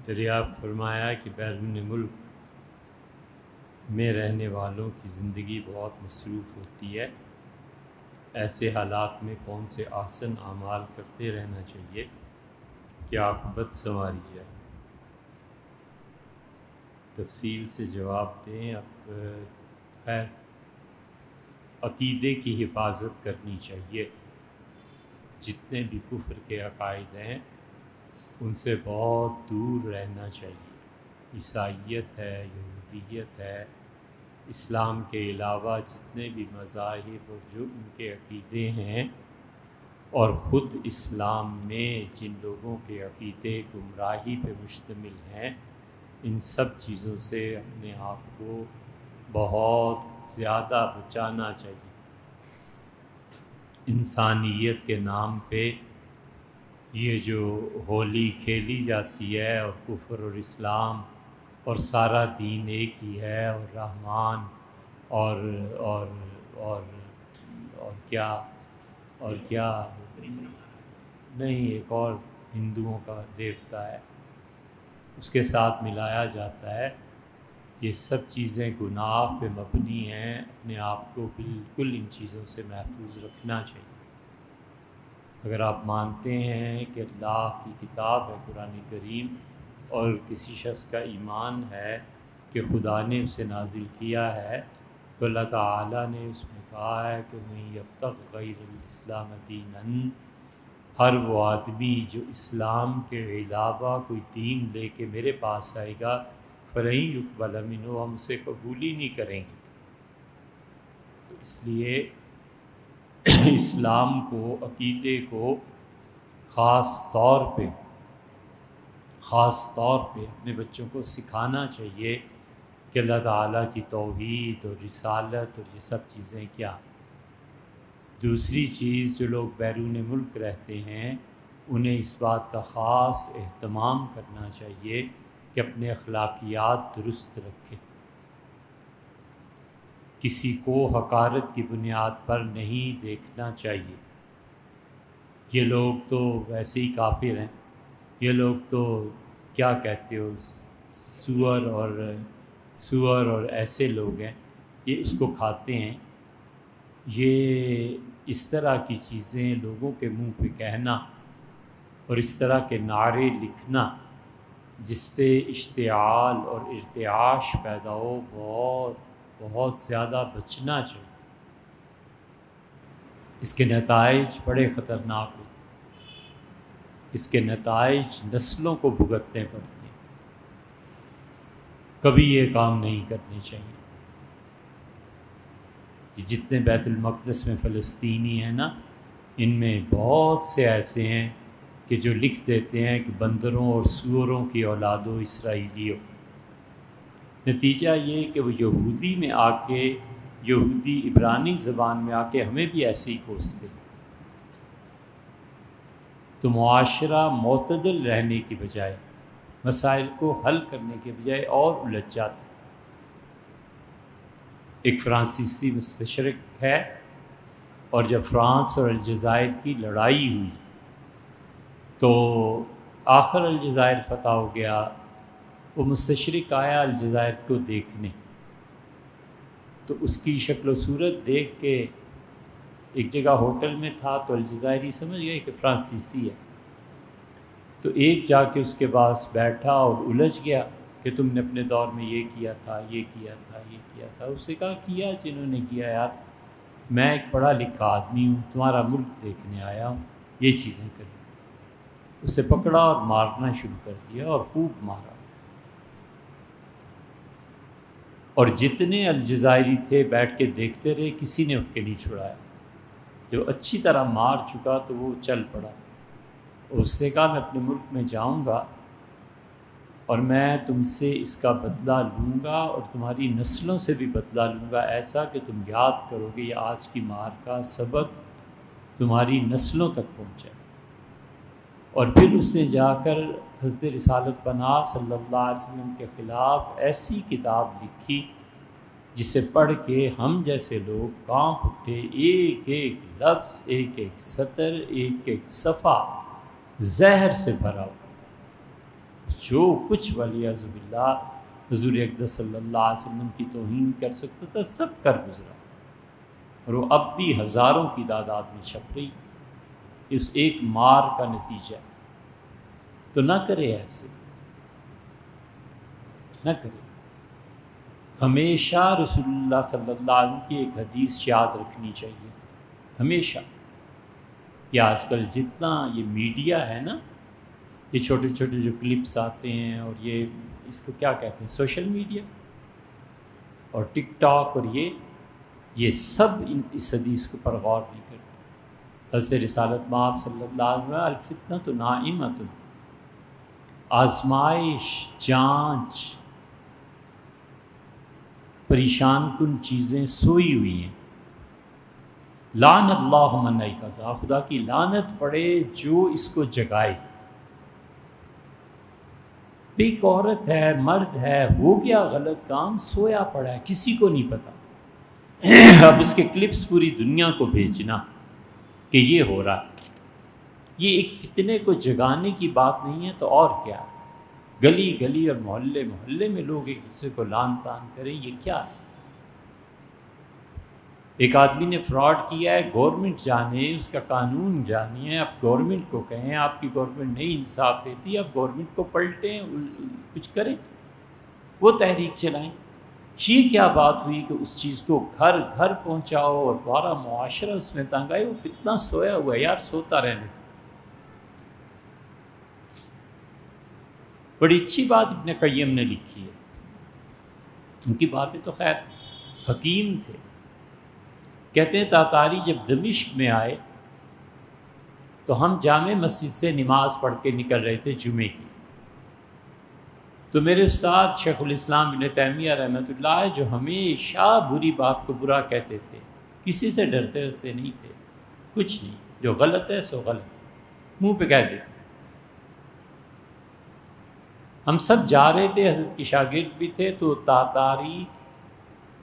دریافت فرمایا کہ بیرون ملک میں رہنے والوں کی زندگی بہت مصروف ہوتی ہے، ایسے حالات میں کون سے آسن اعمال کرتے رہنا چاہیے کہ عاقبت سنواری جائے؟ تفصیل سے جواب دیں۔ اب خیر، عقیدے کی حفاظت کرنی چاہیے، جتنے بھی کفر کے عقائد ہیں ان سے بہت دور رہنا چاہیے۔ عیسائیت ہے، یہودیت ہے، اسلام کے علاوہ جتنے بھی مذاہب اور جو ان کے عقیدے ہیں، اور خود اسلام میں جن لوگوں کے عقیدے گمراہی پہ مشتمل ہیں، ان سب چیزوں سے اپنے آپ کو بہت زیادہ بچانا چاہیے۔ انسانیت کے نام پہ یہ جو ہولی کھیلی جاتی ہے، اور کفر اور اسلام اور سارا دین ایک ہی ہے، اور رحمان اور اور اور اور کیا اور کیا نہیں، ایک اور ہندوؤں کا دیوتا ہے، اس کے ساتھ ملایا جاتا ہے، یہ سب چیزیں گناہ پہ مبنی ہیں۔ اپنے آپ کو بالکل ان چیزوں سے محفوظ رکھنا چاہیے۔ اگر آپ مانتے ہیں کہ اللہ کی کتاب ہے قرآن کریم، اور کسی شخص کا ایمان ہے کہ خدا نے اسے نازل کیا ہے، تو اللہ تعالیٰ نے اس میں کہا ہے کہ میں یبتغ غیر الاسلام دیناً، ہر وہ آدمی جو اسلام کے علاوہ کوئی دین لے کے میرے پاس آئے گا، فلن یقبل منہ، ہم اسے قبول ہی نہیں کریں گے۔ تو اس لیے اسلام کو، عقیدے کو خاص طور پہ اپنے بچوں کو سکھانا چاہیے کہ اللہ تعالیٰ کی توحید اور رسالت اور یہ سب چیزیں کیا۔ دوسری چیز، جو لوگ بیرون ملک رہتے ہیں انہیں اس بات کا خاص اہتمام کرنا چاہیے کہ اپنے اخلاقیات درست رکھیں، کسی کو حقارت کی بنیاد پر نہیں دیکھنا چاہیے۔ یہ لوگ تو ویسے ہی کافر ہیں، یہ لوگ تو کیا کہتے ہو، سور اور ایسے لوگ ہیں، یہ اس کو کھاتے ہیں۔ یہ اس طرح کی چیزیں لوگوں کے منہ پہ کہنا اور اس طرح کے نعرے لکھنا جس سے اشتعال اور ارتعاش پیدا ہو، بہت زیادہ بچنا چاہیے۔ اس کے نتائج بڑے خطرناک ہوتے ہیں، اس کے نتائج نسلوں کو بھگتنے پڑتے ہیں۔ کبھی یہ کام نہیں کرنے چاہیے۔ یہ جتنے بیت المقدس میں فلسطینی ہیں نا، ان میں بہت سے ایسے ہیں کہ جو لکھ دیتے ہیں کہ بندروں اور سوروں کی اولاد و اسرائیلیوں۔ نتیجہ یہ کہ وہ یہودی میں آ کے، یہودی عبرانی زبان میں آ کے ہمیں بھی ایسے ہی کوستے، تو معاشرہ معتدل رہنے کی بجائے، مسائل کو حل کرنے کے بجائے اور الجھ جاتا۔ ایک فرانسیسی مستشرق ہے، اور جب فرانس اور الجزائر کی لڑائی ہوئی تو آخر الجزائر فتح ہو گیا، وہ مستشرق آیا الجزائر کو دیکھنے، تو اس کی شکل و صورت دیکھ کے ایک جگہ ہوٹل میں تھا، تو الجزائری سمجھ گئے کہ فرانسیسی ہے، تو ایک جا کے اس کے پاس بیٹھا اور الجھ گیا کہ تم نے اپنے دور میں یہ کیا تھا، یہ کیا تھا، یہ کیا تھا۔ اس سے کہا کیا جنہوں نے کیا، یار میں ایک پڑھا لکھا آدمی ہوں، تمہارا ملک دیکھنے آیا ہوں، یہ چیزیں کری۔ اسے پکڑا اور مارنا شروع کر دیا، اور خوب مارا، اور جتنے الجزائری تھے بیٹھ کے دیکھتے رہے، کسی نے اٹھ کے نہیں چھڑایا۔ جب اچھی طرح مار چکا تو وہ چل پڑا، اور اس سے کہا میں اپنے ملک میں جاؤں گا اور میں تم سے اس کا بدلہ لوں گا، اور تمہاری نسلوں سے بھی بدلہ لوں گا، ایسا کہ تم یاد کرو گے، یہ آج کی مار کا سبق تمہاری نسلوں تک پہنچے۔ اور پھر اس نے جا کر حضرت رسالت پناہ صلی اللہ علیہ وسلم کے خلاف ایسی کتاب لکھی جسے پڑھ کے ہم جیسے لوگ کانپ اٹھے، ایک ایک لفظ، ایک ایک سطر، ایک ایک صفحہ زہر سے بھرا ہوا۔ جو کچھ ولیعذ باللہ حضور اقدس صلی اللہ علیہ وسلم کی توہین کر سکتا تھا سب کر گزرا، اور وہ اب بھی ہزاروں کی تعداد میں چھپ رہی، اس ایک مار کا نتیجہ۔ تو نہ کرے ایسے، نہ کرے۔ ہمیشہ رسول اللہ صلی اللہ علیہ وسلم کی ایک حدیث یاد رکھنی چاہیے، ہمیشہ۔ یہ آج کل جتنا یہ میڈیا ہے نا، یہ چھوٹے چھوٹے جو کلپس آتے ہیں، اور یہ اس کو کیا کہتے ہیں، سوشل میڈیا اور ٹک ٹاک، اور یہ سب اس حدیث کو پر غور نہیں کرتے۔ حضرت رسالت مآب صلی اللہ علیہ وسلم الفتنۃ نائمۃ، آزمائش، جانچ، پریشان کن چیزیں سوئی ہوئی ہیں۔ لعن اللہ من ایقظھا، خدا کی لعنت پڑے جو اس کو جگائے۔ ایک عورت ہے، مرد ہے، ہو گیا غلط کام، سویا پڑا ہے، کسی کو نہیں پتا، اب اس کے کلپس پوری دنیا کو بھیجنا کہ یہ ہو رہا ہے۔ یہ ایک فتنے کو جگانے کی بات نہیں ہے تو اور کیا ہے؟ گلی گلی اور محلے محلے میں لوگ ایک دوسرے کو لان تان کریں، یہ کیا ہے؟ ایک آدمی نے فراڈ کیا ہے، گورنمنٹ جانے، اس کا قانون جانے، اب گورنمنٹ کو کہیں آپ کی گورنمنٹ نہیں انصاف دیتی، اب گورنمنٹ کو پلٹیں، کچھ کریں، وہ تحریک چلائیں۔ یہ کیا بات ہوئی کہ اس چیز کو گھر گھر پہنچاؤ اور پورا معاشرہ اس میں تنگ آئے؟ وہ فتنہ سویا ہوا ہے، یار سوتا رہنے۔ بڑی اچھی بات ابن قیم نے لکھی ہے، ان کی باتیں تو خیر حکیم تھے۔ کہتے ہیں تاتاری جب دمشق میں آئے تو ہم جامع مسجد سے نماز پڑھ کے نکل رہے تھے جمعے کی، تو میرے استاد شیخ الاسلام ابن تیمیہ رحمۃ اللہ جو ہمیشہ بری بات کو برا کہتے تھے، کسی سے ڈرتے نہیں تھے، کچھ نہیں، جو غلط ہے سو غلط، منہ پہ کہہ دیتے۔ ہم سب جا رہے تھے، حضرت کے شاگرد بھی تھے، تو تاتاری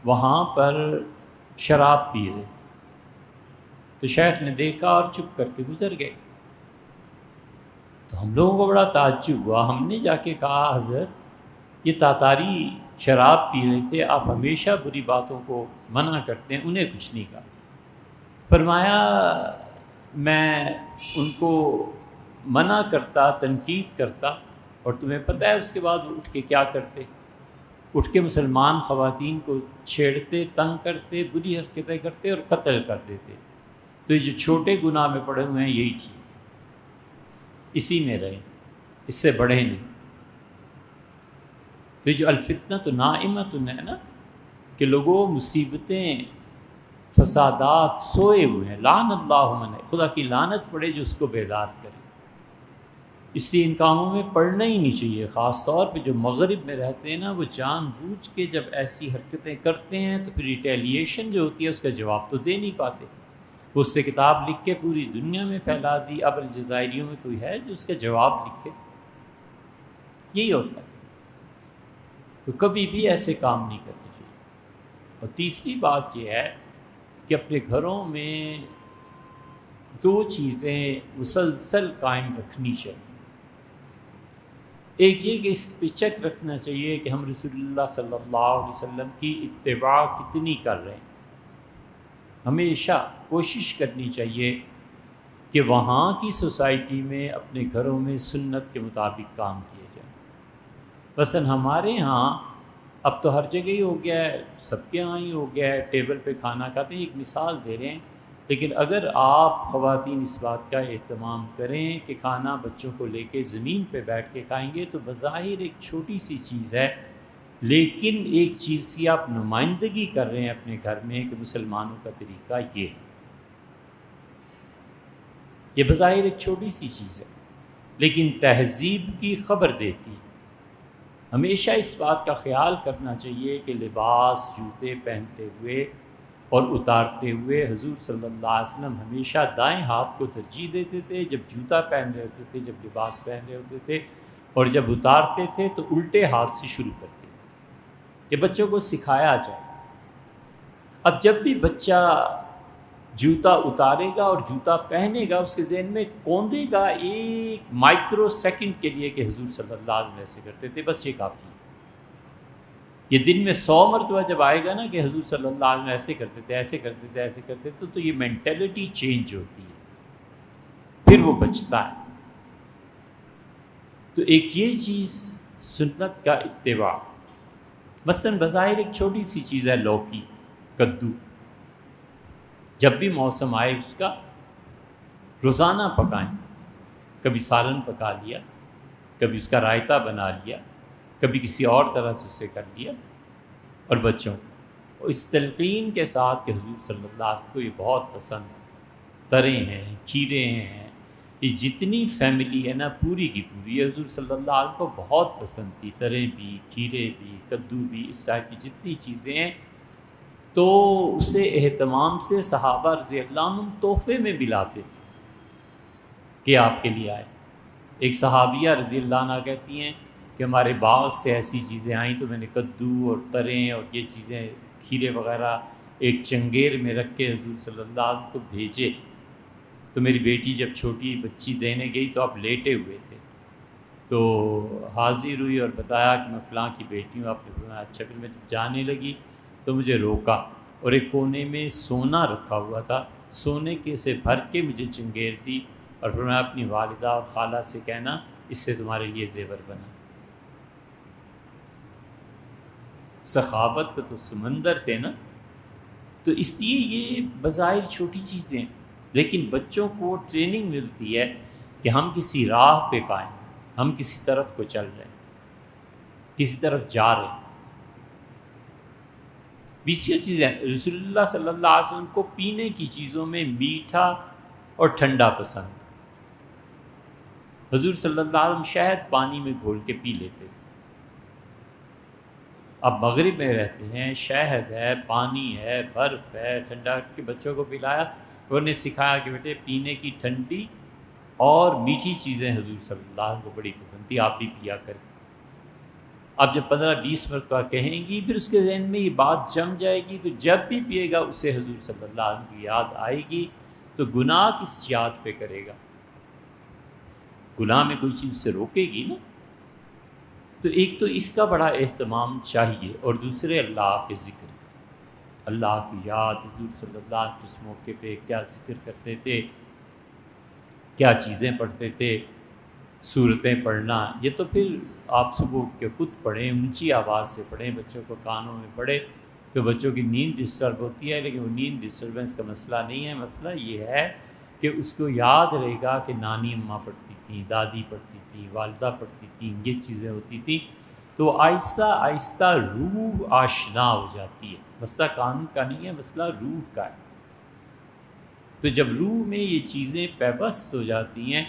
وہاں پر شراب پی رہے تھے، تو شیخ نے دیکھا اور چپ کر کے گزر گئے۔ تو ہم لوگوں کو بڑا تعجب ہوا، ہم نے جا کے کہا حضرت یہ تاتاری شراب پی رہے تھے، آپ ہمیشہ بری باتوں کو منع کرتے ہیں، انہیں کچھ نہیں کہا۔ فرمایا میں ان کو منع کرتا، تنقید کرتا، اور تمہیں پتہ ہے اس کے بعد اٹھ کے کیا کرتے؟ اٹھ کے مسلمان خواتین کو چھیڑتے، تنگ کرتے، بری حرکتیں کرتے اور قتل کر دیتے۔ تو یہ جو چھوٹے گناہ میں پڑے ہوئے ہیں یہی ٹھیک، اسی میں رہیں، اس سے بڑھے نہیں۔ تو یہ جو الفتنۃ نائمۃ ہے نا، کہ لوگوں مصیبتیں، فسادات سوئے ہوئے ہیں، لعن اللہ من، خدا کی لعنت پڑے جو اس کو بیدار کرے۔ اس سے ان کاموں میں پڑھنا ہی نہیں چاہیے، خاص طور پہ جو مغرب میں رہتے ہیں نا، وہ جان بوجھ کے جب ایسی حرکتیں کرتے ہیں تو پھر ریٹیلیشن جو ہوتی ہے اس کا جواب تو دے نہیں پاتے۔ وہ اس سے کتاب لکھ کے پوری دنیا میں پھیلا دی، اب الجزائریوں میں کوئی ہے جو اس کا جواب لکھے؟ یہی ہوتا ہے۔ تو کبھی بھی ایسے کام نہیں کرنے چاہیے۔ اور تیسری بات یہ ہے کہ اپنے گھروں میں دو چیزیں مسلسل قائم رکھنی چاہیے۔ ایک یہ کہ اس پہ چیک رکھنا چاہیے کہ ہم رسول اللہ صلی اللہ علیہ وسلم کی اتباع کتنی کر رہے ہیں۔ ہمیشہ کوشش کرنی چاہیے کہ وہاں کی سوسائٹی میں، اپنے گھروں میں سنت کے مطابق کام کیے جائیں۔ مثلا ہمارے ہاں اب تو ہر جگہ ہی ہو گیا ہے، سب کے ہاں ہی ہو گیا ہے، ٹیبل پہ کھانا کھاتے ہیں، ایک مثال دے رہے ہیں، لیکن اگر آپ خواتین اس بات کا اہتمام کریں کہ کھانا بچوں کو لے کے زمین پہ بیٹھ کے کھائیں گے، تو بظاہر ایک چھوٹی سی چیز ہے، لیکن ایک چیز کی آپ نمائندگی کر رہے ہیں اپنے گھر میں کہ مسلمانوں کا طریقہ یہ بظاہر ایک چھوٹی سی چیز ہے، لیکن تہذیب کی خبر دیتی ہے۔ ہمیشہ اس بات کا خیال کرنا چاہیے کہ لباس، جوتے پہنتے ہوئے اور اتارتے ہوئے حضور صلی اللہ علیہ وسلم ہمیشہ دائیں ہاتھ کو ترجیح دیتے تھے، جب جوتا پہن رہے ہوتے تھے، جب لباس پہن رہے ہوتے تھے، اور جب اتارتے تھے تو الٹے ہاتھ سے شروع کرتے تھے، کہ بچوں کو سکھایا جائے۔ اب جب بھی بچہ جوتا اتارے گا اور جوتا پہنے گا، اس کے ذہن میں کوندے گا ایک مائکرو سیکنڈ کے لیے کہ حضور صلی اللہ علیہ وسلم ایسے کرتے تھے، بس یہ کافی ہے۔ یہ دن میں 100 مرتبہ جب آئے گا نا کہ حضور صلی اللہ علیہ وسلم ایسے کرتے تھے، ایسے کرتے تھے، ایسے کرتے تھے، تو یہ مینٹلٹی چینج ہوتی ہے، پھر وہ بچتا ہے۔ تو ایک یہ چیز سنت کا اتباع، مثلاً بظاہر ایک چھوٹی سی چیز ہے لوکی، کدو، جب بھی موسم آئے اس کا روزانہ پکائیں، کبھی سالن پکا لیا، کبھی اس کا رائتہ بنا لیا، کبھی کسی اور طرح سے اسے کر لیا، اور بچوں کو اس تلقین کے ساتھ کہ حضور صلی اللہ علیہ وسلم کو یہ بہت پسند ہے، ترے ہیں، کھیرے ہیں، یہ جتنی فیملی ہے نا پوری کی پوری یہ حضور صلی اللہ علیہ وسلم کو بہت پسند تھی، ترے بھی، کھیرے بھی، کدو بھی، اس ٹائپ کی جتنی چیزیں ہیں، تو اسے اہتمام سے صحابہ رضی اللہ عنہم تحفے میں بھی لاتے تھے کہ آپ کے لیے آئے۔ ایک صحابیہ رضی اللہ عنہ کہتی ہیں کہ ہمارے باغ سے ایسی چیزیں آئیں تو میں نے کدو اور تریں اور یہ چیزیں، کھیرے وغیرہ ایک چنگیر میں رکھ کے حضور صلی اللہ علیہ وسلم کو بھیجے۔ تو میری بیٹی جب چھوٹی بچی دینے گئی تو آپ لیٹے ہوئے تھے، تو حاضر ہوئی اور بتایا کہ میں فلاں کی بیٹی ہوں۔ آپ نے فرمایا اچھا۔ پھر میں جب جانے لگی تو مجھے روکا، اور ایک کونے میں سونا رکھا ہوا تھا، سونے کے سے بھر کے مجھے چنگیر دی، اور فرمایا اپنی والدہ اور خالہ سے کہنا اس سے تمہارے لیے زیور بنا۔ سخاوت کا تو سمندر تھے نا۔ تو اس لیے یہ بظاہر چھوٹی چیزیں، لیکن بچوں کو ٹریننگ ملتی ہے کہ ہم کسی راہ پہ قائم ہیں، ہم کسی طرف کو چل رہے ہیں، کسی طرف جا رہے ہیں۔ بیسیوں چیزیں، رسول اللہ صلی اللہ علیہ وسلم کو پینے کی چیزوں میں میٹھا اور ٹھنڈا پسند۔ حضور صلی اللہ علیہ وسلم شہد پانی میں گھول کے پی لیتے تھے۔ اب مغرب میں رہتے ہیں، شہد ہے، پانی ہے، برف ہے، ٹھنڈا کے بچوں کو پلایا، انہوں نے سکھایا کہ بیٹے پینے کی ٹھنڈی اور میٹھی چیزیں حضور صلی اللہ علیہ وسلم کو بڑی پسند تھی، آپ بھی پیا کریں۔ اب جب 15-20 مرتبہ کہیں گی، پھر اس کے ذہن میں یہ بات جم جائے گی، پھر جب بھی پیے گا اسے حضور صلی اللہ علیہ وسلم کی یاد آئے گی، تو گناہ کس یاد پہ کرے گا؟ گناہ میں کوئی چیز سے روکے گی نا۔ تو ایک تو اس کا بڑا اہتمام چاہیے، اور دوسرے اللہ کے ذکر کا، اللہ کی یاد۔ حضور صلی اللہ علیہ وسلم اس موقع پہ کیا ذکر کرتے تھے، کیا چیزیں پڑھتے تھے، سورتیں پڑھنا، یہ تو پھر آپ صبح اٹھ کے خود پڑھیں، اونچی آواز سے پڑھیں، بچوں کو کانوں میں پڑھیں، تو بچوں کی نیند ڈسٹرب ہوتی ہے، لیکن وہ نیند ڈسٹربنس کا مسئلہ نہیں ہے، مسئلہ یہ ہے کہ اس کو یاد رہے گا کہ نانی اماں پڑھتی تھیں، دادی پڑھتی تھیں، والدہ پڑھتی تھیں، یہ چیزیں ہوتی تھیں، تو آہستہ آہستہ روح آشنا ہو جاتی ہے۔ مسئلہ قانون کا نہیں ہے، مسئلہ روح کا ہے۔ تو جب روح میں یہ چیزیں پیوست ہو جاتی ہیں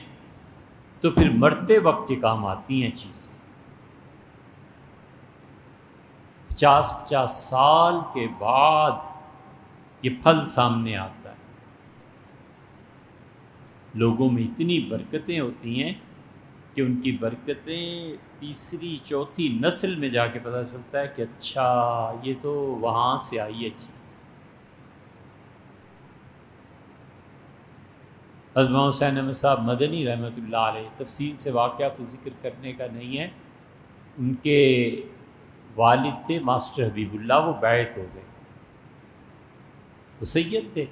تو پھر مرتے وقت یہ کام آتی ہیں چیزیں۔ 50 سال کے بعد یہ پھل سامنے آتا ہے، لوگوں میں اتنی برکتیں ہوتی ہیں کہ ان کی برکتیں تیسری چوتھی نسل میں جا کے پتہ چلتا ہے کہ اچھا یہ تو وہاں سے آئی ہے چیز۔ حضرت حسین احمد صاحب مدنی رحمۃ اللہ علیہ، تفصیل سے واقعہ تو ذکر کرنے کا نہیں ہے، ان کے والد تھے ماسٹر حبیب اللہ، وہ بیعت ہو گئے، وہ سید تھے،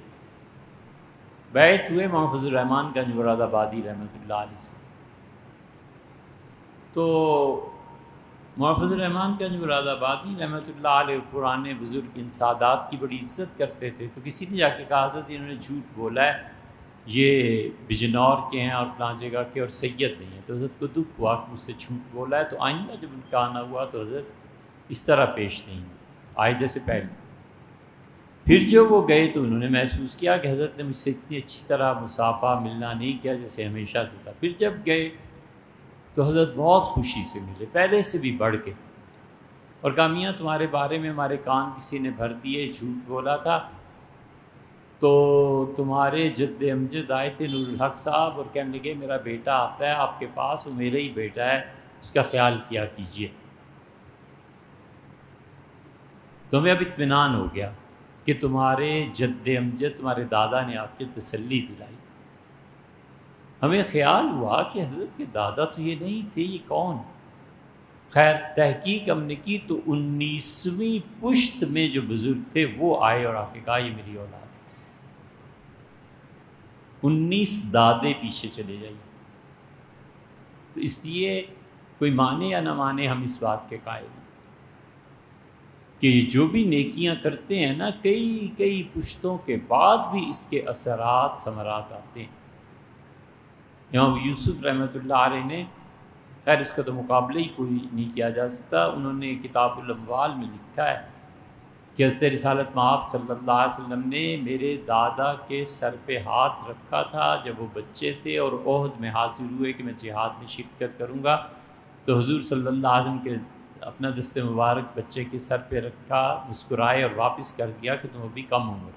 بیعت ہوئے محفوظ الرحمان گنج مراد آبادی رحمۃ اللہ علیہ سے۔ تو محفوظ الرحمان گنج مراد آبادی رحمۃ اللہ علیہ پرانے بزرگ ان سادات کی بڑی عزت کرتے تھے، تو کسی نے جا کے کہا حضرت انہوں نے جھوٹ بولا ہے، یہ بجنور کے ہیں اور فلاں جگہ کے اور سید نہیں ہیں۔ تو حضرت کو دکھ ہوا کہ مجھ سے جھوٹ بولا ہے، تو آئندہ جب ان کا آنا ہوا تو حضرت اس طرح پیش نہیں ہوئے، آئے جیسے پہلے۔ پھر جب وہ گئے تو انہوں نے محسوس کیا کہ حضرت نے مجھ سے اتنی اچھی طرح مصافحہ ملنا نہیں کیا جیسے ہمیشہ سے تھا۔ پھر جب گئے تو حضرت بہت خوشی سے ملے، پہلے سے بھی بڑھ کے، اور کہا میاں تمہارے بارے میں ہمارے کان کسی نے بھر دیے، جھوٹ بولا تھا، تو تمہارے جد امجد آئے تھے نور الحق صاحب اور کہنے لگے میرا بیٹا آتا ہے آپ کے پاس، وہ میرا ہی بیٹا ہے، اس کا خیال کیا کیجیے۔ تو ہمیں اب اطمینان ہو گیا کہ تمہارے جد امجد تمہارے دادا نے آپ کے تسلی دلائی۔ ہمیں خیال ہوا کہ حضرت کے دادا تو یہ نہیں تھے، یہ کون؟ خیر تحقیق ہم نے کی تو 19ویں پشت میں جو بزرگ تھے وہ آئے اور آ کے کہا یہ میری اولاد ہے۔ 19 دادے پیچھے چلے جائیے۔ تو اس لیے کوئی مانے یا نہ مانے ہم اس بات کے قائل ہیں کہ جو بھی نیکیاں کرتے ہیں نا، کئی پشتوں کے بعد بھی اس کے اثرات ثمرات آتے ہیں۔ امام یوسف رحمۃ اللہ علیہ نے، خیر اس کا تو مقابلہ ہی کوئی نہیں کیا جا سکتا، انہوں نے کتاب الاموال میں لکھا ہے کہ حضرت رسالت مآب صلی اللہ علیہ وسلم نے میرے دادا کے سر پہ ہاتھ رکھا تھا جب وہ بچے تھے اور عہد میں حاضر ہوئے کہ میں جہاد میں شرکت کروں گا، تو حضور صلی اللہ علیہ وسلم کے اپنا دست مبارک بچے کے سر پہ رکھا، مسکرائے اور واپس کر دیا کہ تم ابھی کم عمر ہو۔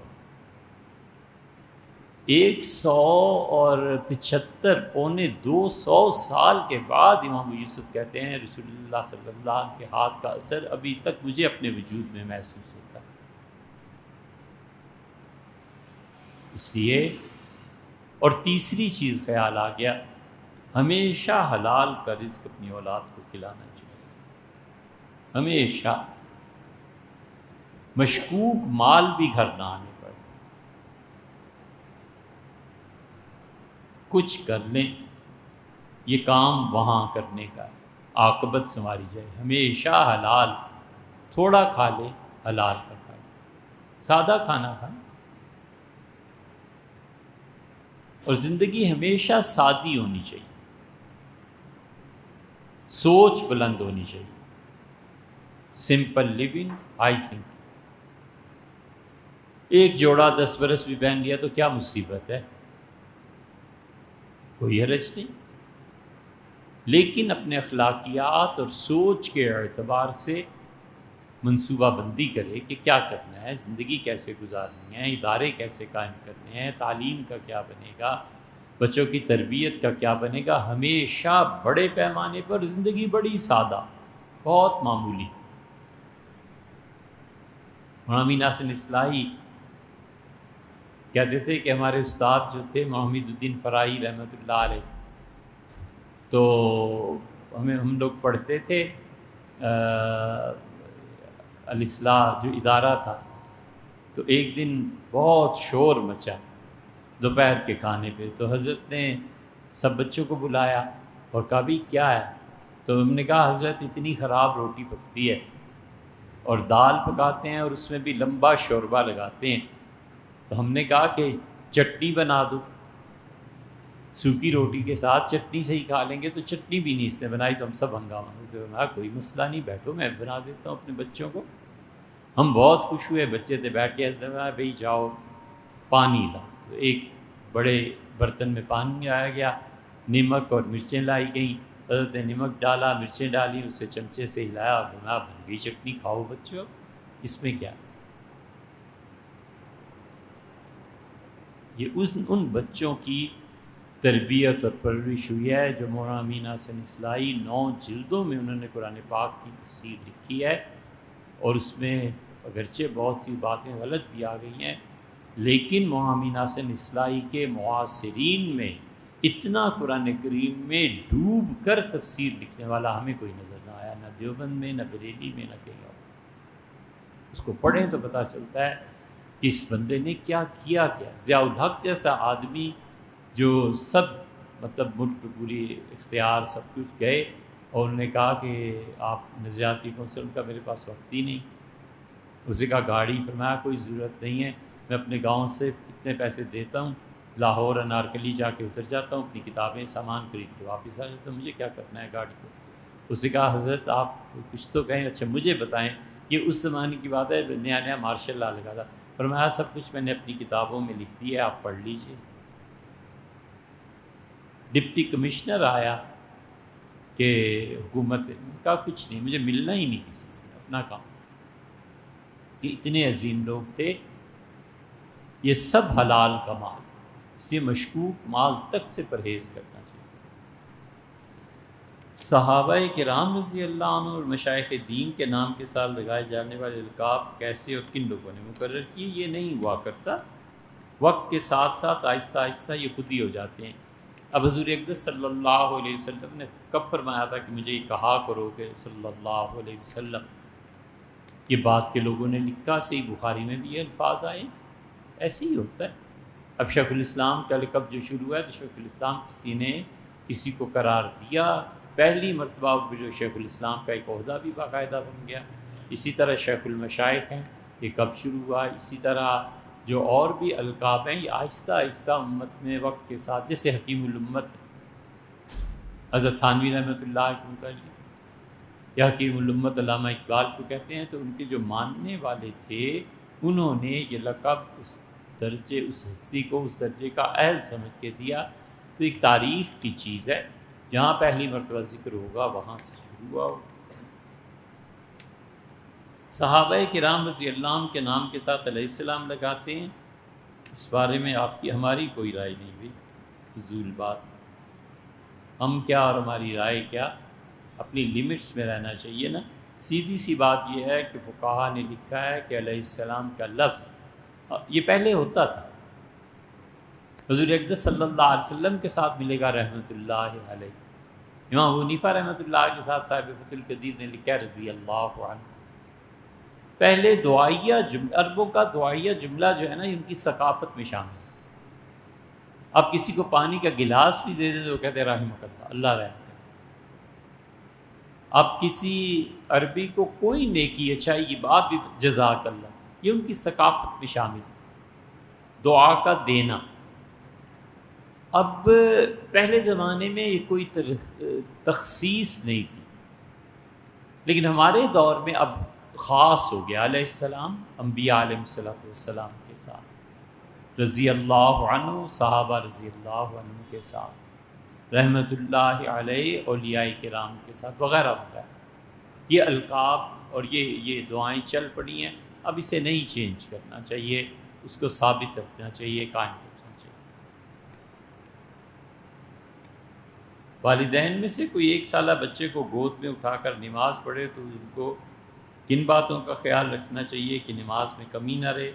175 پونے 200 سال کے بعد امام یوسف کہتے ہیں رسول اللہ صلی اللہ علیہ وسلم کے ہاتھ کا اثر ابھی تک مجھے اپنے وجود میں محسوس ہوتا ہے۔ اس لیے، اور تیسری چیز خیال آ گیا، ہمیشہ حلال کا رزق اپنی اولاد کو کھلانا چاہیے، ہمیشہ۔ مشکوک مال بھی گھر نہ آنے پڑے، کچھ کر لیں، یہ کام وہاں کرنے کا ہے، عاقبت سنواری جائے۔ ہمیشہ حلال، تھوڑا کھا لیں حلال کا کھائیں، سادہ کھانا کھائیں، اور زندگی ہمیشہ سادی ہونی چاہیے، سوچ بلند ہونی چاہیے، سمپل لیونگ ہائی تھنک۔ ایک جوڑا 10 برس بھی پہن لیا تو کیا مصیبت ہے، کوئی حرج نہیں، لیکن اپنے اخلاقیات اور سوچ کے اعتبار سے منصوبہ بندی کرے کہ کیا کرنا ہے، زندگی کیسے گزارنی ہے، ادارے کیسے قائم کرنے ہیں، تعلیم کا کیا بنے گا، بچوں کی تربیت کا کیا بنے گا۔ ہمیشہ بڑے پیمانے پر زندگی بڑی سادہ، بہت معمولی۔ مولانا ناصر اصلاحی کہتے تھے کہ ہمارے استاد جو تھے محمد الدین فرائی رحمۃ اللہ علیہ، تو ہم لوگ پڑھتے تھے الاصلاح جو ادارہ تھا، تو ایک دن بہت شور مچا دوپہر کے کھانے پہ، تو حضرت نے سب بچوں کو بلایا اور کہا بھی کیا ہے، تو ہم نے کہا حضرت اتنی خراب روٹی پکتی ہے اور دال پکاتے ہیں اور اس میں بھی لمبا شوربہ لگاتے ہیں، تو ہم نے کہا کہ چٹنی بنا دو، سوکھی روٹی کے ساتھ چٹنی سے ہی کھا لیں گے، تو چٹنی بھی نہیں اس نے بنائی، تو ہم سب ہنگامہ سے بنا، کوئی مسئلہ نہیں، بیٹھو میں بنا دیتا ہوں اپنے بچوں کو۔ ہم بہت خوش ہوئے، بچے تھے بیٹھ کے، بھائی جاؤ پانی لاؤ، تو ایک بڑے برتن میں پانی آیا گیا، نمک اور مرچیں لائی گئیں، حضرت نے نمک ڈالا، مرچیں ڈالی، اسے چمچے سے ہلایا اور بنا، بن گئی چٹنی، کھاؤ بچوں، اس میں کیا۔ یہ ان بچوں کی تربیت اور پرورش ہوئی ہے جو مولانا امین حسن اصلاحی 9 جلدوں میں انہوں نے قرآن پاک کی تفسیر لکھی ہے، اور اس میں اگرچہ بہت سی باتیں غلط بھی آ گئی ہیں، لیکن مولانا امین حسن اصلاحی کے معاصرین میں اتنا قرآن کریم میں ڈوب کر تفسیر لکھنے والا ہمیں کوئی نظر نہ آیا، نہ دیوبند میں، نہ بریلی میں، نہ کہیں اور۔ اس کو پڑھیں تو پتہ چلتا ہے کہ اس بندے نے کیا کیا۔ ضیاء الحق جیسا آدمی جو سب مطلب ملک پہ پوری اختیار سب کچھ گئے، اور انہوں نے کہا کہ آپ نظریاتی کونسل کا میرے پاس وقت ہی نہیں، اسے کہا گاڑی، فرمایا کوئی ضرورت نہیں ہے، میں اپنے گاؤں سے اتنے پیسے دیتا ہوں، لاہور انارکلی جا کے اتر جاتا ہوں، اپنی کتابیں سامان خرید کے واپس آ جاتا ہوں، مجھے کیا کرنا ہے گاڑی کو۔ اسے کہا حضرت آپ کچھ تو کہیں، اچھا مجھے بتائیں، یہ اس زمانے کی بات ہے، نیا نیا مارشل لا لگا تھا، فرمایا سب کچھ میں نے اپنی کتابوں میں لکھ دی ہے، آپ پڑھ لیجئے۔ ڈپٹی کمشنر آیا کہ حکومت کا کچھ نہیں، مجھے ملنا ہی نہیں کسی سے، اپنا کام۔ کہ اتنے عظیم لوگ تھے۔ یہ سب حلال کا مال، اس لیے مشکوک مال تک سے پرہیز کرنا چاہیے۔ صحابہ کرام رضی اللہ عنہ اور مشائخ دین کے نام کے ساتھ لگائے جانے والے القاب کیسے اور کن لوگوں نے مقرر کیے؟ یہ نہیں ہوا کرتا، وقت کے ساتھ ساتھ آہستہ آہستہ یہ خود ہی ہو جاتے ہیں۔ اب حضور اقدس صلی اللہ علیہ وسلم نے کب فرمایا تھا کہ مجھے یہ کہا کرو کہ صلی اللہ علیہ وسلم؟ یہ بات کے لوگوں نے لکھا، صحیح بخاری میں بھی یہ الفاظ آئے، ایسے ہی ہوتا ہے۔ اب شیخ الاسلام کا لقب جو شروع ہے تو شیخ الاسلام کسی نے کسی کو قرار دیا، پہلی مرتبہ جو شیخ الاسلام کا ایک عہدہ بھی باقاعدہ بن گیا۔ اسی طرح شیخ المشائخ ہیں، یہ کب شروع ہوا؟ اسی طرح جو اور بھی القاب ہیں یہ آہستہ آہستہ امت میں وقت کے ساتھ، جیسے حکیم الامت حضرت تھانوی رحمۃ اللہ کے متعلق یا حکیم الامت علامہ اقبال کو کہتے ہیں، تو ان کے جو ماننے والے تھے انہوں نے یہ لقب اس درجے، اس ہستی کو اس درجے کا اہل سمجھ کے دیا۔ تو ایک تاریخ کی چیز ہے، جہاں پہلی مرتبہ ذکر ہوگا وہاں سے شروع ہوا ہوگا۔ صحابہ کرام رضی اللہ عنہ کے نام کے ساتھ علیہ السلام لگاتے ہیں، اس بارے میں آپ کی ہماری کوئی رائے نہیں ہوئی، فضول بات۔ ہم کیا اور ہماری رائے کیا، اپنی لیمٹس میں رہنا چاہیے نا۔ سیدھی سی بات یہ ہے کہ فقہا نے لکھا ہے کہ علیہ السلام کا لفظ یہ پہلے ہوتا تھا، حضور اقدس صلی اللہ علیہ وسلم کے ساتھ ملے گا رحمۃ اللہ علیہ۔ امام ابو حنیفہ رحمۃ اللہ کے ساتھ صاحب فتح القدیر نے لکھا ہے رضی اللہ عنہ۔ پہلے دعائیہ جملہ، عربوں کا دعائیہ جملہ جو ہے نا ان کی ثقافت میں شامل ہے۔ آپ کسی کو پانی کا گلاس بھی دے دیں تو کہتے ہیں رحمک اللہ، اللہ رحم کرے۔ آپ کسی عربی کو کوئی نیکی اچھائی کی بات بھی جزاک اللہ، یہ ان کی ثقافت میں شامل ہے، دعا کا دینا۔ اب پہلے زمانے میں یہ کوئی تخصیص نہیں تھی، لیکن ہمارے دور میں اب خاص ہو گیا علیہ السلام انبیاء علیہ السلام کے ساتھ، رضی اللہ عنہ صحابہ رضی اللہ عنہ کے ساتھ، رحمۃ اللہ علیہ اولیاء کرام کے ساتھ، وغیرہ وغیرہ۔ یہ القاب اور یہ دعائیں چل پڑی ہیں، اب اسے نہیں چینج کرنا چاہیے، اس کو ثابت رکھنا چاہیے، قائم رکھنا چاہیے۔ والدین میں سے کوئی 1 سالہ بچے کو گود میں اٹھا کر نماز پڑھے تو ان کو کن باتوں کا خیال رکھنا چاہیے کہ نماز میں کمی نہ رہے؟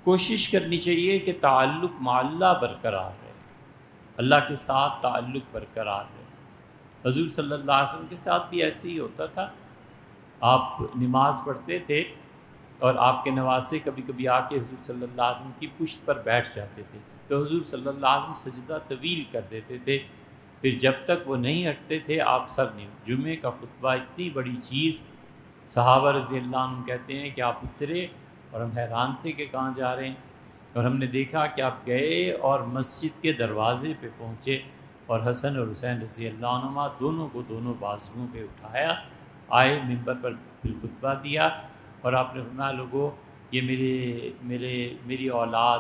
کوشش کرنی چاہیے کہ تعلق مع اللہ برقرار رہے، اللہ کے ساتھ تعلق برقرار رہے۔ حضور صلی اللہ علیہ وسلم کے ساتھ بھی ایسے ہی ہوتا تھا، آپ نماز پڑھتے تھے اور آپ کے نواسے کبھی کبھی آ کے حضور صلی اللہ علیہ وسلم کی پشت پر بیٹھ جاتے تھے، تو حضور صلی اللہ علیہ وسلم سجدہ طویل کر دیتے تھے، پھر جب تک وہ نہیں ہٹتے تھے آپ سر نہیں۔ جمعے کا خطبہ اتنی بڑی چیز، صحابہ رضی اللہ عنہ کہتے ہیں کہ آپ اترے اور ہم حیران تھے کہ کہاں جا رہے ہیں، اور ہم نے دیکھا کہ آپ گئے اور مسجد کے دروازے پہ پہنچے اور حسن اور حسین رضی اللہ عنہما دونوں کو دونوں بازوؤں پہ اٹھایا، آئے ممبر پر پھر خطبہ دیا، اور آپ نے فرمایا لوگوں یہ میری اولاد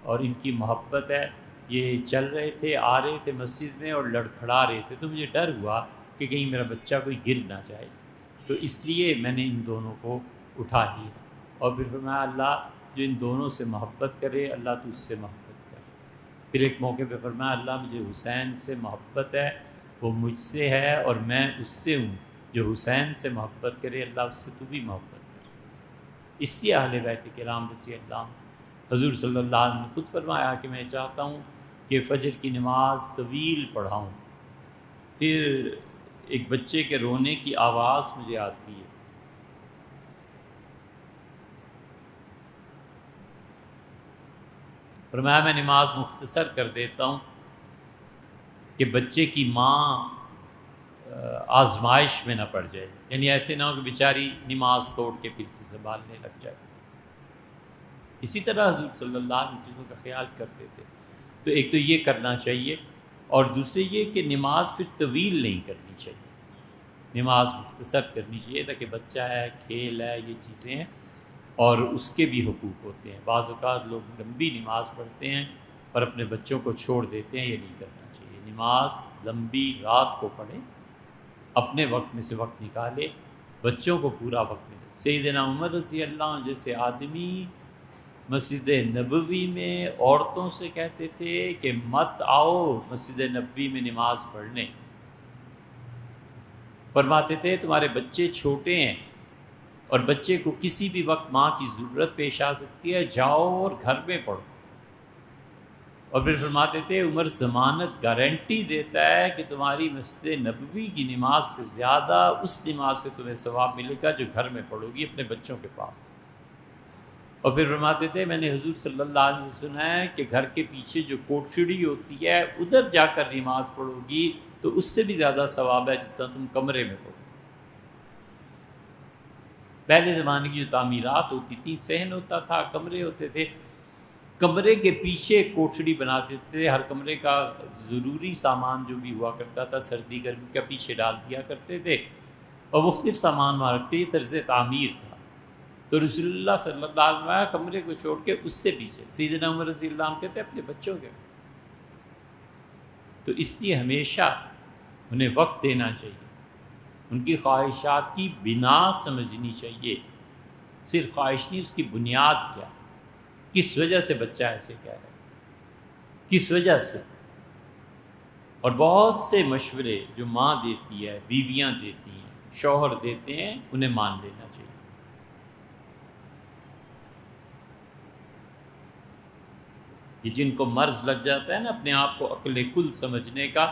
اور ان کی محبت ہے، یہ چل رہے تھے، آ رہے تھے مسجد میں اور لڑکھڑا رہے تھے، تو مجھے ڈر ہوا کہ کہیں میرا بچہ کوئی گر نہ جائے، تو اس لیے میں نے ان دونوں کو اٹھا لیا۔ اور پھر فرمایا اللہ جو ان دونوں سے محبت کرے اللہ تو اس سے محبت کرے۔ پھر ایک موقع پہ فرمایا اللہ مجھے حسین سے محبت ہے، وہ مجھ سے ہے اور میں اس سے ہوں، جو حسین سے محبت کرے اللہ اس سے تو بھی محبت کرے۔ اس لیے اہل بیت کرام رضی اللہ عنہ، حضور صلی اللہ علیہ وسلم نے خود فرمایا کہ میں چاہتا ہوں کہ فجر کی نماز طویل پڑھاؤں، پھر ایک بچے کے رونے کی آواز مجھے آتی ہے، فرمایا میں نماز مختصر کر دیتا ہوں کہ بچے کی ماں آزمائش میں نہ پڑ جائے، یعنی ایسے نہ ہو کہ بیچاری نماز توڑ کے پھر سے سنبھالنے لگ جائے۔ اسی طرح حضور صلی اللہ علیہ وسلم چیزوں کا خیال کرتے تھے، تو ایک تو یہ کرنا چاہیے، اور دوسرے یہ کہ نماز پھر طویل نہیں کرنی چاہیے، نماز مختصر کرنی چاہیے، تاکہ بچہ ہے، کھیل ہے، یہ چیزیں ہیں اور اس کے بھی حقوق ہوتے ہیں۔ بعض اوقات لوگ لمبی نماز پڑھتے ہیں اور اپنے بچوں کو چھوڑ دیتے ہیں، یہ نہیں کرنا چاہیے۔ نماز لمبی رات کو پڑھیں، اپنے وقت میں سے وقت نکالے، بچوں کو پورا وقت ملے۔ سیدنا عمر رضی اللہ عنہ جیسے آدمی مسجد نبوی میں عورتوں سے کہتے تھے کہ مت آؤ مسجد نبوی میں نماز پڑھنے، فرماتے تھے تمہارے بچے چھوٹے ہیں اور بچے کو کسی بھی وقت ماں کی ضرورت پیش آ سکتی ہے، جاؤ اور گھر میں پڑھو۔ اور پھر فرماتے تھے عمر ضمانت گارنٹی دیتا ہے کہ تمہاری مسجد نبوی کی نماز سے زیادہ اس نماز پہ تمہیں ثواب ملے گا جو گھر میں پڑھو گی اپنے بچوں کے پاس۔ اور پھر فرماتے تھے میں نے حضور صلی اللہ علیہ وسلم سے سنا ہے کہ گھر کے پیچھے جو کوٹھڑی ہوتی ہے ادھر جا کر نماز پڑھو گی تو اس سے بھی زیادہ ثواب ہے جتنا تم کمرے میں پڑھو۔ پہلے زمانے کی جو تعمیرات ہوتی تھی، صحن ہوتا تھا، کمرے ہوتے تھے، کمرے کے پیچھے کوٹھڑی بناتے تھے، ہر کمرے کا ضروری سامان جو بھی ہوا کرتا تھا سردی گرمی کا پیچھے ڈال دیا کرتے تھے اور مختلف سامان وہاں رکھتے، یہ طرز تعمیر تھا۔ تو رسول اللہ صلی اللہ علیہ وسلم کمرے کو چھوڑ کے اس سے پیچھے سیدنا عمر رضی اللہ عنہ کہتے ہیں اپنے بچوں کے۔ تو اس لیے ہمیشہ انہیں وقت دینا چاہیے، ان کی خواہشات کی بنا سمجھنی چاہیے، صرف خواہش نہیں، اس کی بنیاد کیا، کس وجہ سے بچہ ایسے کہہ رہا ہے، کس وجہ سے۔ اور بہت سے مشورے جو ماں دیتی ہے، بیویاں دیتی ہیں، شوہر دیتے ہیں، انہیں مان لینا چاہیے۔ یہ جن کو مرض لگ جاتا ہے نا اپنے آپ کو عقل کل سمجھنے کا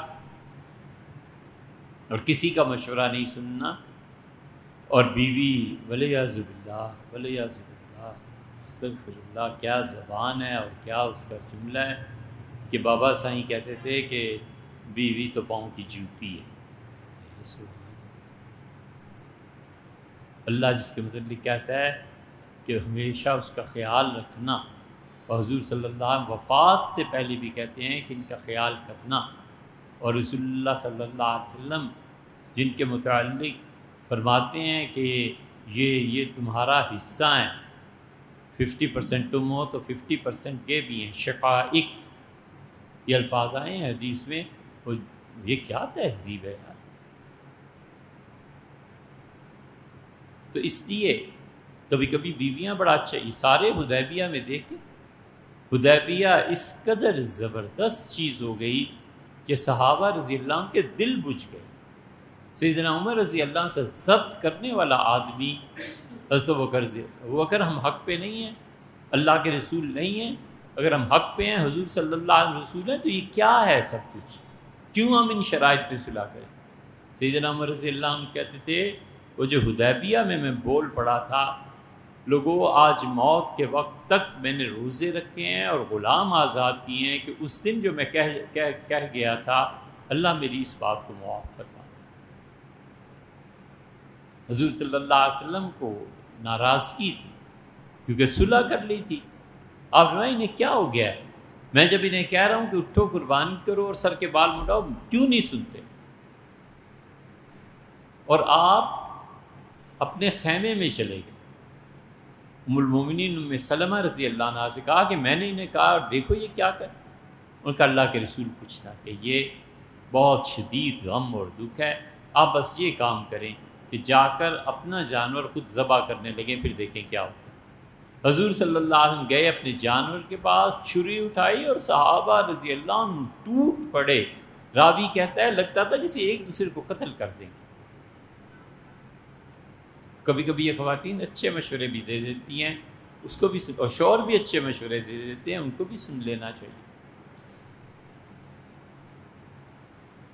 اور کسی کا مشورہ نہیں سننا، اور بیوی ولیعذ باللہ ولیعذ باللہ استغفر اللہ، کیا زبان ہے اور کیا اس کا جملہ ہے کہ بابا سائیں کہتے تھے کہ بیوی تو پاؤں کی جوتی ہے۔ اللہ جس کے متعلق کہتا ہے کہ ہمیشہ اس کا خیال رکھنا، اور حضور صلی اللہ علیہ وسلم وفات سے پہلے بھی کہتے ہیں کہ ان کا خیال کرنا، اور رسول اللہ صلی اللہ علیہ وسلم جن کے متعلق فرماتے ہیں کہ یہ تمہارا حصہ ہیں، 50% تم ہو تو 50% یہ بھی ہیں، شقائق، یہ الفاظ آئے ہیں حدیث میں۔ یہ کیا تہذیب ہے یار! تو اس لیے کبھی کبھی بیویاں بڑا اچھا، یہ سارے حدیبیہ میں دیکھیں، حدیبیہ اس قدر زبردست چیز ہو گئی کہ صحابہ رضی اللہ عنہ کے دل بجھ گئے۔ سیدنا عمر رضی اللہ عنہ سے ضبط کرنے والا آدمی حضرت ابوبکر، ہم حق پہ نہیں ہیں، اللہ کے رسول نہیں ہیں، اگر ہم حق پہ ہیں، حضور صلی اللہ علیہ رسول ہیں، تو یہ کیا ہے سب کچھ، کیوں ہم ان شرائط پہ صلح کریں؟ سیدنا عمر رضی اللہ عنہ کہتے تھے وہ جو حدیبیہ میں بول پڑا تھا، لوگوں آج موت کے وقت تک میں نے روزے رکھے ہیں اور غلام آزاد کیے ہیں کہ اس دن جو میں کہہ گیا تھا اللہ میری اس بات کو معاف فرما۔ حضور صلی اللہ علیہ وسلم کو ناراضگی تھی کیونکہ صلح کر لی تھی۔ آپ فرمائیں انہیں کیا ہو گیا ہے؟ میں جب انہیں کہہ رہا ہوں کہ اٹھو قربانی کرو اور سر کے بال مڈاؤ، کیوں نہیں سنتے؟ اور آپ اپنے خیمے میں چلے گئے۔ ام المومنین ام سلمہ رضی اللہ عنہا سے کہا کہ میں نے انہیں کہا دیکھو یہ کیا کر، ان کا اللہ کے رسول کچھ نہ کہ یہ بہت شدید غم اور دکھ ہے، آپ بس یہ کام کریں کہ جا کر اپنا جانور خود ذبح کرنے لگیں، پھر دیکھیں کیا ہوتا ہے۔ حضور صلی اللہ علیہ وسلم گئے اپنے جانور کے پاس، چھری اٹھائی اور صحابہ رضی اللہ عنہ ٹوٹ پڑے۔ راوی کہتا ہے لگتا تھا جسے ایک دوسرے کو قتل کر دیں گے۔ کبھی کبھی یہ خواتین اچھے مشورے بھی دے دیتی ہیں، اس کو بھی اور شوہر بھی اچھے مشورے دے دیتے ہیں، ان کو بھی سن لینا چاہیے۔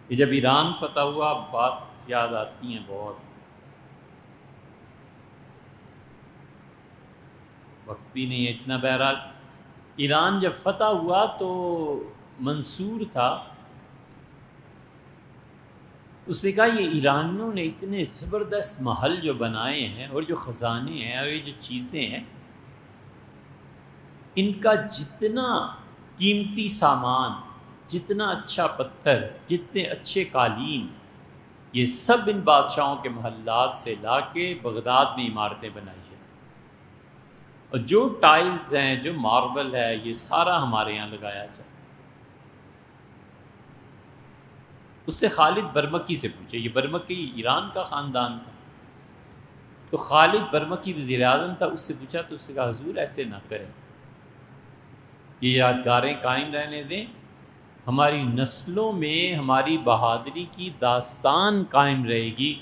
یہ جب ایران فتح ہوا بات یاد آتی ہیں بہت، وقت بھی نہیں ہے اتنا۔ بہرحال ایران جب فتح ہوا تو منصور تھا، اس نے کہا یہ ایرانیوں نے اتنے زبردست محل جو بنائے ہیں اور جو خزانے ہیں اور یہ جو چیزیں ہیں، ان کا جتنا قیمتی سامان، جتنا اچھا پتھر، جتنے اچھے قالین، یہ سب ان بادشاہوں کے محلات سے لا کے بغداد میں عمارتیں بنائی جائیں، اور جو ٹائلز ہیں، جو ماربل ہے، یہ سارا ہمارے یہاں لگایا جائے۔ اس سے خالد برمکی سے پوچھے، یہ برمکی ایران کا خاندان تھا، تو خالد برمکی وزیر اعظم تھا، اس سے پوچھا تو اس نے کہا حضور ایسے نہ کریں، یہ یادگاریں قائم رہنے دیں، ہماری نسلوں میں ہماری بہادری کی داستان قائم رہے گی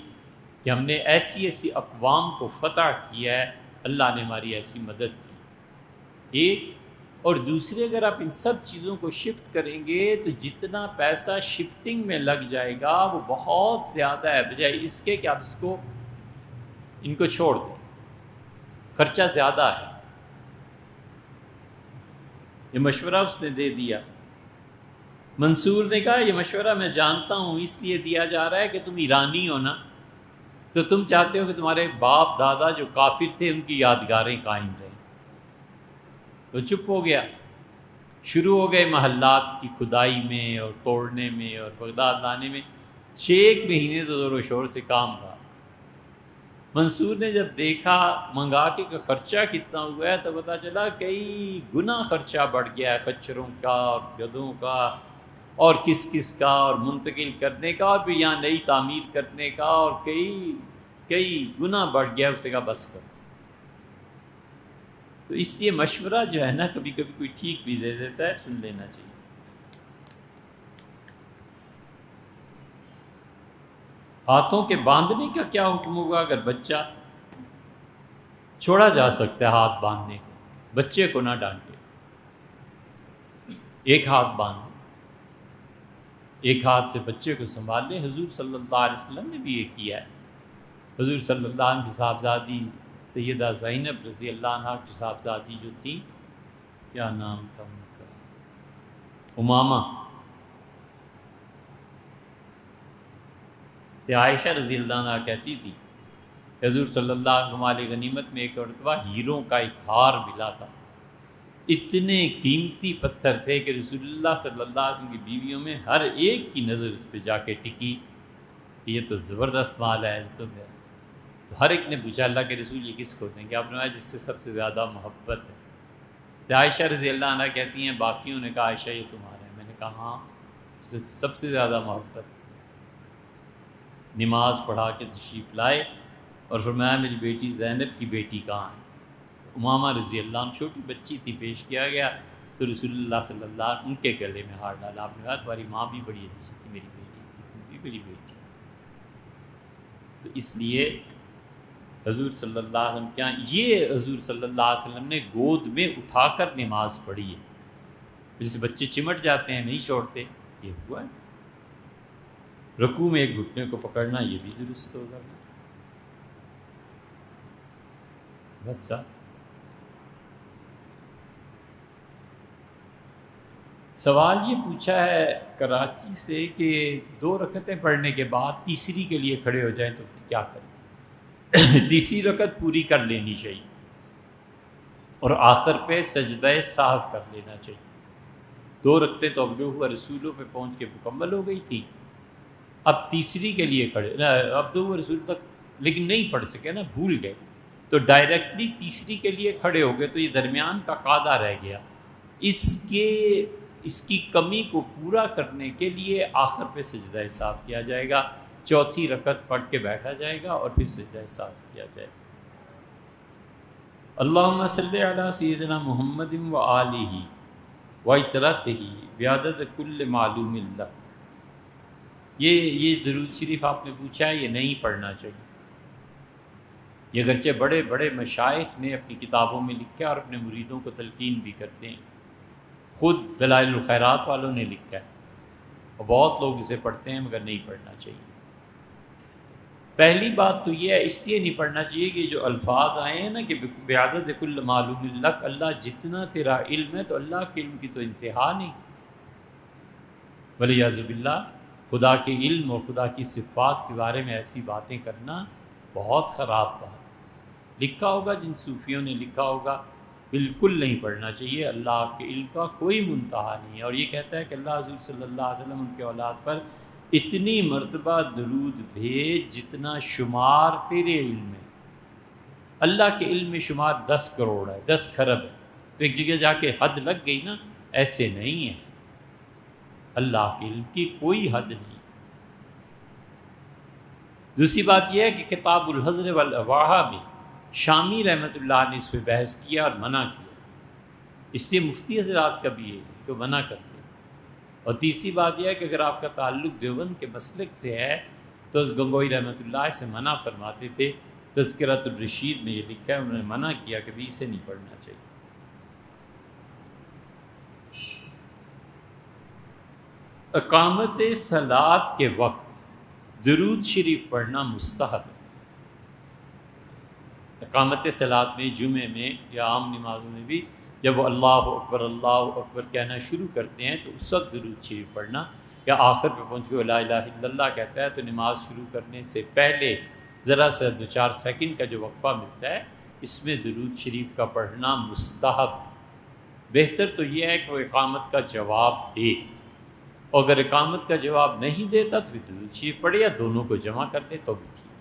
کہ ہم نے ایسی ایسی اقوام کو فتح کیا ہے، اللہ نے ہماری ایسی مدد کی۔ ایک اور دوسرے، اگر آپ ان سب چیزوں کو شفٹ کریں گے تو جتنا پیسہ شفٹنگ میں لگ جائے گا وہ بہت زیادہ ہے، بجائے اس کے کہ آپ ان کو چھوڑ دیں، خرچہ زیادہ ہے۔ یہ مشورہ اس نے دے دیا۔ منصور نے کہا یہ مشورہ میں جانتا ہوں اس لیے دیا جا رہا ہے کہ تم ایرانی ہو نا، تو تم چاہتے ہو کہ تمہارے باپ دادا جو کافر تھے ان کی یادگاریں قائم رہیں۔ تو چپ ہو گیا۔ شروع ہو گئے محلات کی کھدائی میں اور توڑنے میں اور بغداد لانے میں۔ 6 مہینے تو زور و شور سے کام تھا۔ منصور نے جب دیکھا منگا کے کا خرچہ کتنا ہوا ہے تو پتہ چلا کئی گنا خرچہ بڑھ گیا ہے، خچروں کا اور گدھوں کا اور کس کا اور منتقل کرنے کا اور پھر یہاں نئی تعمیر کرنے کا، اور کئی گنا بڑھ گیا۔ اسے کہا بس کرو۔ تو اس لیے مشورہ جو ہے نا کبھی کبھی کوئی ٹھیک بھی دے دیتا ہے، سن لینا چاہیے۔ ہاتھوں کے باندھنے کا کیا حکم ہوگا؟ اگر بچہ چھوڑا جا سکتا ہے ہاتھ باندھنے کو، بچے کو نہ ڈانٹے، ایک ہاتھ باندھ، ایک ہاتھ سے بچے کو سنبھال لیں۔ حضور صلی اللہ علیہ وسلم نے بھی یہ کیا ہے۔ حضور صلی اللہ علیہ وسلم کی صاحبزادی سیدہ زینب رضی اللہ عنہ کی صاحبزادی جو تھی، کیا نام تھا ان کا، امامہ سے عائشہ رضی اللہ عنہ کہتی تھی حضور صلی اللہ علیہ وسلم مال غنیمت میں ایک مرتبہ ہیروں کا ایک ہار ملا تھا، اتنے قیمتی پتھر تھے کہ رسول اللہ صلی اللہ علیہ وسلم کی بیویوں میں ہر ایک کی نظر اس پہ جا کے ٹکی، یہ تو زبردست مال ہے۔ تو ہر ایک نے پوچھا اللہ کے رسول یہ کس کو دیں گے؟ آپ نے جس سے سب سے زیادہ محبت ہے۔ عائشہ رضی اللہ عنہ کہتی ہیں باقیوں نے کہا عائشہ یہ تمہارا ہے، میں نے کہا ہاں، اس سے سب سے زیادہ محبت۔ نماز پڑھا کے تشریف لائے اور فرمایا میری بیٹی زینب کی بیٹی کہاں ہے؟ امامہ رضی اللہ عنہ چھوٹی بچی تھی، پیش کیا گیا تو رسول اللہ صلی اللہ علیہ وسلم ان کے گلے میں ہار ڈالا۔ آپ نے کہا تمہاری ماں بھی بڑی اچھی تھی، میری بیٹی تھی، تم بھی میری بیٹی۔ تو اس لیے حضور صلی اللہ علیہ وسلم کیا یہ حضور صلی اللہ علیہ وسلم نے گود میں اٹھا کر نماز پڑھی ہے، جیسے بچے چمٹ جاتے ہیں نہیں چھوڑتے، یہ ہوا ہے۔ رکوع میں ایک گھٹنے کو پکڑنا یہ بھی درست ہوگا۔ بس سوال یہ پوچھا ہے کراچی سے کہ 2 رکعتیں پڑھنے کے بعد تیسری کے لیے کھڑے ہو جائیں تو کیا کریں؟ تیسری رکعت پوری کر لینی چاہیے اور آخر پہ سجدہ سہو کر لینا چاہیے۔ 2 رکعتیں تو اب ہوا رسولوں پہ پہنچ کے مکمل ہو گئی تھی، اب تیسری کے لیے کھڑے، اب 2 رسول تک لیکن نہیں پڑھ سکے نا، بھول گئے، تو ڈائریکٹلی تیسری کے لیے کھڑے ہو گئے، تو یہ درمیان کا قاعدہ رہ گیا۔ اس کی کمی کو پورا کرنے کے لیے آخر پہ سجدہ سہو کیا جائے گا، چوتھی رکعت پڑھ کے بیٹھا جائے گا اور پھر سجدہ سہو کیا جائے گا۔ اللہم صلی علی سیدنا محمد و آلہ و اطرتہ بعدد کل معلوم لک۔ یہ درود شریف آپ نے پوچھا ہے، یہ نہیں پڑھنا چاہیے۔ یہ اگرچہ بڑے بڑے مشائخ نے اپنی کتابوں میں لکھا ہے اور اپنے مریدوں کو تلقین بھی کرتے ہیں، خود دلائل الخیرات والوں نے لکھا ہے اور بہت لوگ اسے پڑھتے ہیں مگر نہیں پڑھنا چاہیے۔ پہلی بات تو یہ ہے اس لیے نہیں پڑھنا چاہیے کہ جو الفاظ آئے ہیں نا کہ بعدد کل معلوم لک، اللہ جتنا تیرا علم ہے تو اللہ کے علم کی تو انتہا نہیں۔ ولیعوذ باللہ خدا کے علم اور خدا کی صفات کے بارے میں ایسی باتیں کرنا بہت خراب بات ہے۔ لکھا ہوگا جن صوفیوں نے لکھا ہوگا، بالکل نہیں پڑھنا چاہیے، اللہ کے علم کا کوئی منتہا نہیں ہے۔ اور یہ کہتا ہے کہ اللہ حضور صلی اللہ علیہ وسلم ان کے اولاد پر اتنی مرتبہ درود بھیج جتنا شمار تیرے علم میں۔ اللہ کے علم میں شمار 10 کروڑ ہے، 10 کھرب ہے، تو ایک جگہ جا کے حد لگ گئی نا، ایسے نہیں ہے۔ اللہ کے علم کی کوئی حد نہیں۔ دوسری بات یہ ہے کہ کتاب الحضر والاباحہ میں شامی رحمۃ اللہ نے اس پہ بحث کیا اور منع کیا، اس لیے مفتی حضرات کا بھی ہے تو منع کرتے ہیں۔ اور تیسری بات یہ ہے کہ اگر آپ کا تعلق دیوبند کے مسلک سے ہے تو اس گنگوئی رحمۃ اللہ سے منع فرماتے تھے. تذکرۃ الرشید میں یہ لکھا ہے، انہوں نے منع کیا کہ بھی اسے نہیں پڑھنا چاہیے. اقامت صلاۃ کے وقت درود شریف پڑھنا مستحب ہے. اقامت صلاۃ میں جمعے میں یا عام نمازوں میں بھی جب وہ اللہ اکبر کہنا شروع کرتے ہیں تو اس وقت درود شریف پڑھنا، یا آخر پہ پہنچ کے لا الہ الا اللہ کہتا ہے تو نماز شروع کرنے سے پہلے ذرا سا 2-4 سیکنڈ کا جو وقفہ ملتا ہے اس میں درود شریف کا پڑھنا مستحب ہے. بہتر تو یہ ہے کہ وہ اقامت کا جواب دے، اور اگر اقامت کا جواب نہیں دیتا تو پھر درود شریف پڑھے یا دونوں کو جمع کر دے تو بھی ٹھیک.